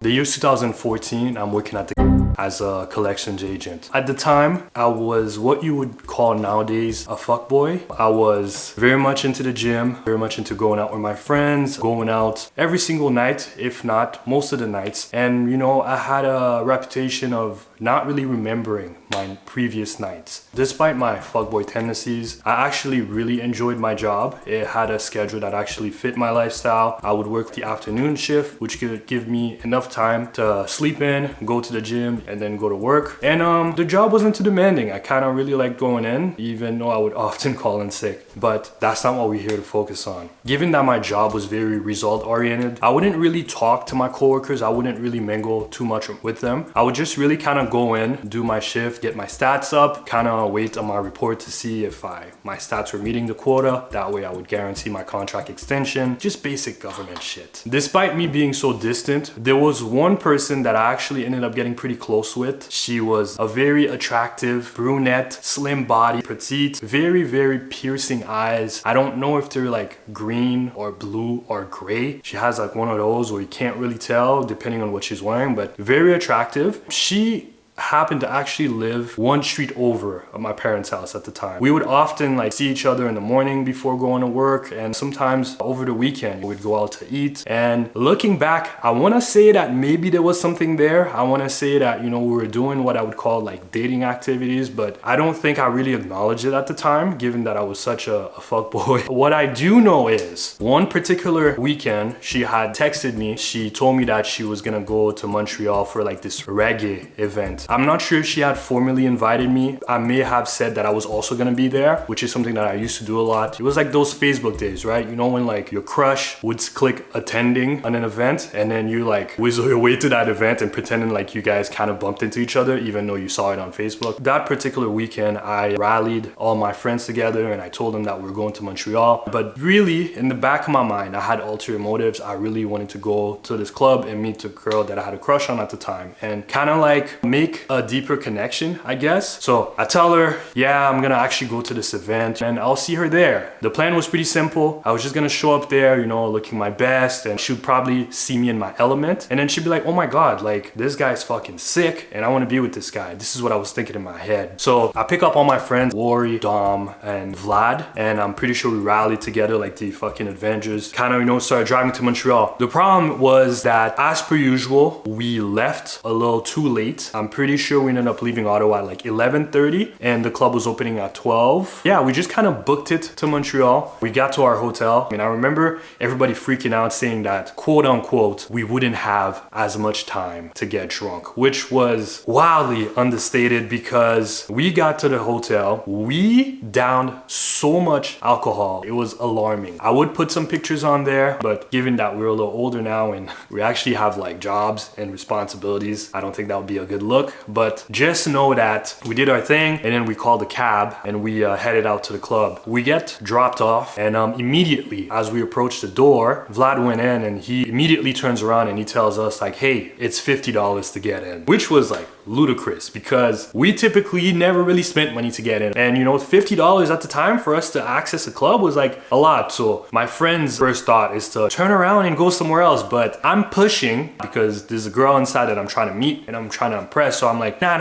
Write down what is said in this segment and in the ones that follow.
The year's 2014, I'm working at the as a collections agent. At the time, I was what you would call nowadays a fuckboy. I was very much into the gym, very much into going out with my friends, going out every single night, if not most of the nights. And you know, I had a reputation of not really remembering my previous nights. Despite my fuckboy tendencies, I actually really enjoyed my job. It had a schedule that actually fit my lifestyle. I would work the afternoon shift, which could give me enough time to sleep in, go to the gym, and then go to work. And the job wasn't too demanding. I kind of really liked going in, even though I would often call in sick. But that's not what we're here to focus on. Given that my job was very result oriented, I wouldn't really talk to my coworkers. I wouldn't really mingle too much with them. I would just really kind of go in, do my shift, get my stats up, kind of wait on my report to see if my stats were meeting the quota. That way I would guarantee my contract extension. Just basic government shit. Despite me being so distant, there was one person that I actually ended up getting pretty close with. She was a very attractive brunette, slim body, petite, very, very piercing eyes. I don't know if they're like green or blue or gray. She has like one of those where you can't really tell depending on what she's wearing, but very attractive. She happened to actually live one street over at my parents' house at the time. We would often like see each other in the morning before going to work, and sometimes over the weekend we'd go out to eat. And looking back, I want to say that maybe there was something there. I want to say that, you know, we were doing what I would call like dating activities, but I don't think I really acknowledged it at the time, given that I was such a fuckboy. What I do know is one particular weekend she had texted me. She told me that she was gonna go to Montreal for like this reggae event. I'm not sure if she had formally invited me. I may have said that I was also gonna be there, which is something that I used to do a lot. It was like those Facebook days, right? You know, when like your crush would click attending on an event and then you like whizzle your way to that event and pretending like you guys kind of bumped into each other even though you saw it on Facebook. That particular weekend, I rallied all my friends together and I told them that we were going to Montreal. But really, in the back of my mind, I had ulterior motives. I really wanted to go to this club and meet the girl that I had a crush on at the time and kind of like make a deeper connection, I guess. So I tell her, yeah, I'm gonna actually go to this event and I'll see her there. The plan was pretty simple. I was just gonna show up there, you know, looking my best, and she'd probably see me in my element. And then she'd be like, oh my God, like this guy's fucking sick and I wanna be with this guy. This is what I was thinking in my head. So I pick up all my friends, Lori, Dom, and Vlad, and I'm pretty sure we rallied together like the fucking Avengers. Kind of, you know, started driving to Montreal. The problem was that as per usual, we left a little too late. I'm pretty sure we ended up leaving Ottawa at like 11:30 and the club was opening at 12. Yeah, we just kind of booked it to Montreal. We got to our hotel and I remember everybody freaking out saying that, quote unquote, we wouldn't have as much time to get drunk, which was wildly understated because we got to the hotel, we downed so much alcohol. It was alarming. I would put some pictures on there, but given that we're a little older now and we actually have like jobs and responsibilities, I don't think that would be a good look. But just know that we did our thing and then we called a cab and we headed out to the club. We get dropped off and immediately as we approach the door, Vlad went in and he immediately turns around and he tells us like, hey, it's $50 to get in, which was like ludicrous because we typically never really spent money to get in. And you know, $50 at the time for us to access a club was like a lot. So my friend's first thought is to turn around and go somewhere else, but I'm pushing because there's a girl inside that I'm trying to meet and I'm trying to impress. So I'm like, nah,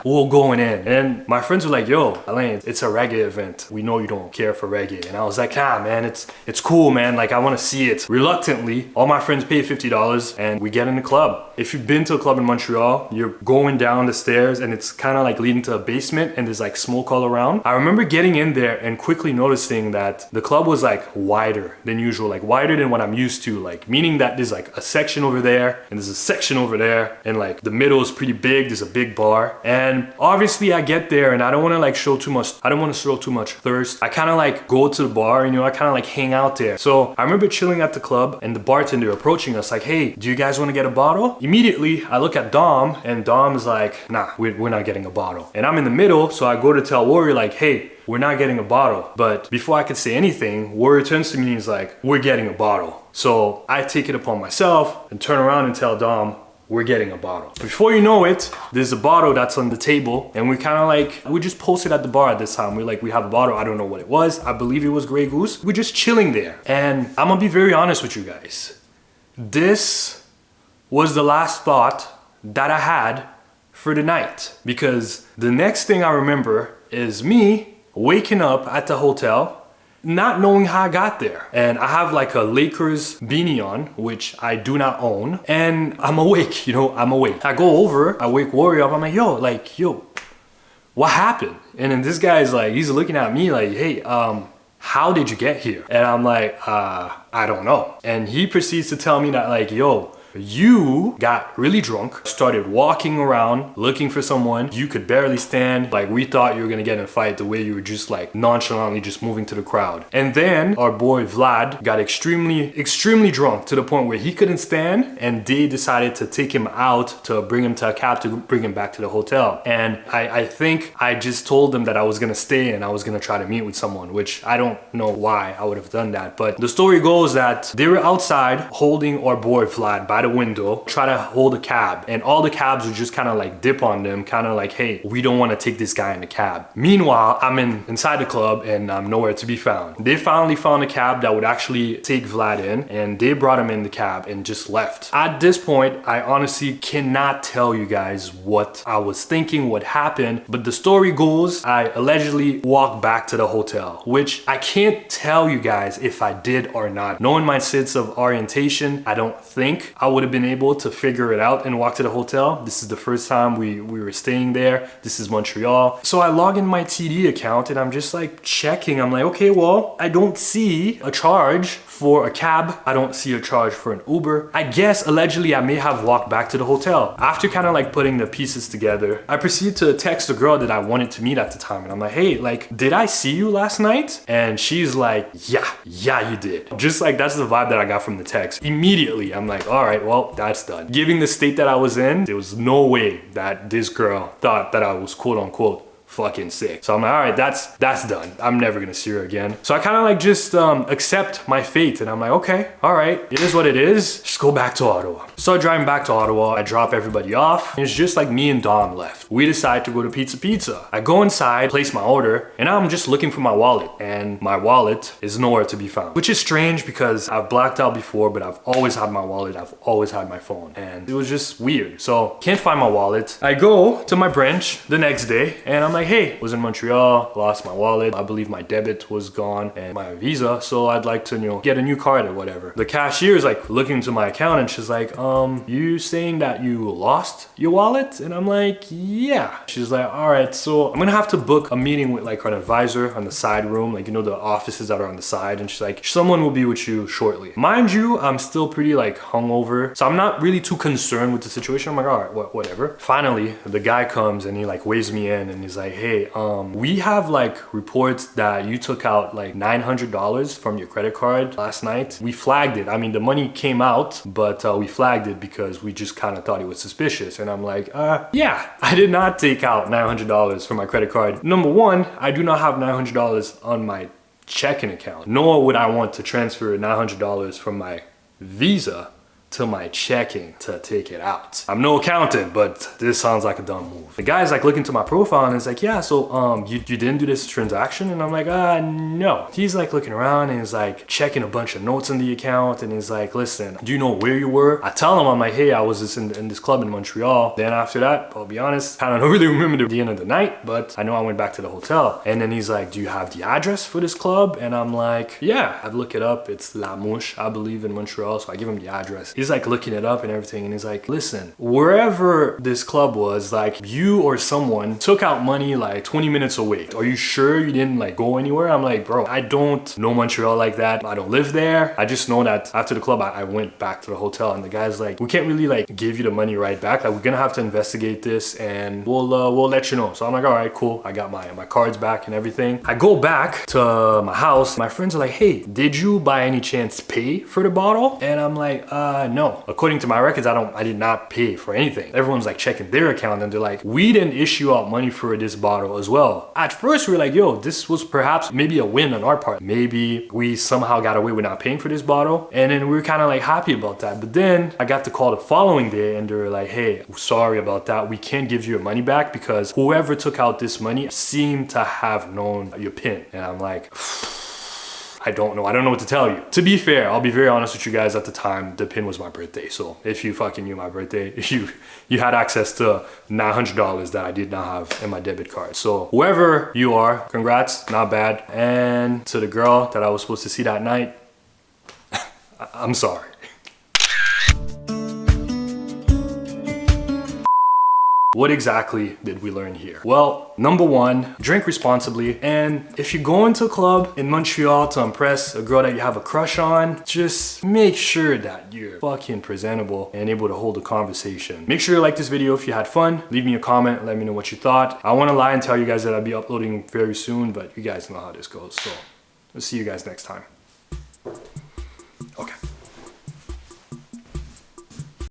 we're going in. And my friends were like, yo, Alain, it's a reggae event. We know you don't care for reggae. And I was like, nah, man, it's cool, man. Like, I want to see it. Reluctantly, all my friends pay $50 and we get in the club. If you've been to a club in Montreal, you're going down the stairs and it's kind of like leading to a basement and there's like smoke all around. I remember getting in there and quickly noticing that the club was like wider than usual, like wider than what I'm used to, like meaning that there's like a section over there and there's a section over there and like the middle is pretty big. There's a big bar. And obviously I get there and I don't want to like show too much. I don't want to show too much thirst. I kind of like go to the bar, you know, I kind of like hang out there. So I remember chilling at the club and the bartender approaching us like, hey, do you guys want to get a bottle? Immediately I look at Dom and Dom is like, nah, we're not getting a bottle. And I'm in the middle. So I go to tell Warrior like, hey, we're not getting a bottle. But before I could say anything, Warrior turns to me and he's like, we're getting a bottle. So I take it upon myself and turn around and tell Dom, we're getting a bottle. Before you know it, there's a bottle that's on the table and we kind of like, we just posted at the bar at this time. We're like, we have a bottle. I don't know what it was. I believe it was Grey Goose. We're just chilling there. And I'm gonna be very honest with you guys. This was the last thought that I had for the night. Because the next thing I remember is me waking up at the hotel, not knowing how I got there. And I have like a Lakers beanie on, which I do not own. And I'm awake, I'm awake. I go over, I wake Warrior up. I'm like, yo, what happened? And then this guy's like, he's looking at me like, hey, how did you get here? And I'm like, I don't know. And he proceeds to tell me that like, yo, you got really drunk, started walking around looking for someone. You could barely stand. Like, we thought you were gonna get in a fight the way you were just like nonchalantly just moving to the crowd. And then our boy Vlad got extremely drunk to the point where he couldn't stand, and they decided to take him out to bring him to a cab to bring him back to the hotel. And I think I just told them that I was gonna stay and I was gonna try to meet with someone, which I don't know why I would have done that. But the story goes that they were outside holding our boy Vlad by the window, try to hold a cab, and all the cabs would just kind of like dip on them, kind of like, hey, we don't want to take this guy in the cab. Meanwhile, I'm inside the club and I'm nowhere to be found. They finally found a cab that would actually take Vlad in, and they brought him in the cab and just left. At this point, I honestly cannot tell you guys what I was thinking, what happened, but the story goes, I allegedly walked back to the hotel, which I can't tell you guys if I did or not. Knowing my sense of orientation, I don't think I would have been able to figure it out and walk to the hotel. This is the first time we were staying there. This is Montreal. So I log in my TD account and I'm just like checking. I'm like, okay, well, I don't see a charge for a cab. I don't see a charge for an Uber. I guess allegedly I may have walked back to the hotel. After kind of like putting the pieces together, I proceed to text the girl that I wanted to meet at the time. And I'm like, hey, like, did I see you last night? And she's like, yeah, you did. Just like, that's the vibe that I got from the text. Immediately, I'm like, all right, well, that's done. Given the state that I was in, there was no way that this girl thought that I was quote unquote fucking sick. So I'm like, all right, that's done. I'm never gonna see her again. So I kind of like just accept my fate, and I'm like, okay, all right, it is what it is. Just go back to Ottawa. So driving back to Ottawa, I drop everybody off. It's just like me and Dom left. We decide to go to Pizza. I go inside, place my order, and I'm just looking for my wallet, and my wallet is nowhere to be found, which is strange because I've blacked out before, but I've always had my wallet. I've always had my phone, and it was just weird. So can't find my wallet. I go to my branch the next day, and I'm like, hey, was in Montreal, lost my wallet. I believe my debit was gone and my Visa, so I'd like to, get a new card or whatever. The cashier is like looking into my account and she's like, you saying that you lost your wallet? And I'm like, yeah. She's like, all right, so I'm gonna have to book a meeting with like an advisor on the side room, like, the offices that are on the side. And she's like, someone will be with you shortly. Mind you, I'm still pretty like hungover, so I'm not really too concerned with the situation. I'm like, all right, whatever. Finally, the guy comes and he like waves me in and he's like, hey, we have like reports that you took out like $900 from your credit card last night. We flagged it. I mean, the money came out, but we flagged it because we just kind of thought it was suspicious. And I'm like, yeah, I did not take out $900 from my credit card. Number one, I do not have $900 on my checking account, nor would I want to transfer $900 from my Visa to my checking to take it out. I'm no accountant, but this sounds like a dumb move. The guy's like looking to my profile and he's like, yeah, so you didn't do this transaction? And I'm like, no. He's like looking around and he's like checking a bunch of notes in the account, and he's like, listen, do you know where you were? I tell him, I'm like, hey, I was just in this club in Montreal. Then after that, I'll be honest, I don't really remember the end of the night, but I know I went back to the hotel. And then he's like, do you have the address for this club? And I'm like, yeah, I'd look it up. It's La Mouche, I believe, in Montreal. So I give him the address. He's like looking it up and everything, and he's like, listen, wherever this club was, like, you or someone took out money like 20 minutes away. Are you sure you didn't like go anywhere? I'm like, bro, I don't know Montreal like that. I don't live there. I just know that after the club I went back to the hotel, and the guy's like, we can't really like give you the money right back. Like, we're gonna have to investigate this and we'll let you know. So I'm like, all right, cool. I got my cards back and everything. I go back to my house. My friends are like, hey, did you by any chance pay for the bottle? And I'm like, no. According to my records, I did not pay for anything. Everyone's like checking their account and they're like, we didn't issue out money for this bottle as well. At first we were like, yo, this was perhaps maybe a win on our part. Maybe we somehow got away with not paying for this bottle. And then we were kind of like happy about that. But then I got the call the following day and they were like, hey, sorry about that. We can't give you your money back because whoever took out this money seemed to have known your PIN. And I'm like, I don't know. I don't know what to tell you. To be fair, I'll be very honest with you guys, at the time, the pin was my birthday. So if you fucking knew my birthday, you had access to $900 that I did not have in my debit card. So whoever you are, congrats, not bad. And to the girl that I was supposed to see that night, I'm sorry. What exactly did we learn here? Well, number one, drink responsibly. And if you go into a club in Montreal to impress a girl that you have a crush on, just make sure that you're fucking presentable and able to hold a conversation. Make sure you like this video if you had fun. Leave me a comment, let me know what you thought. I want to lie and tell you guys that I'll be uploading very soon, but you guys know how this goes. So I'll see you guys next time.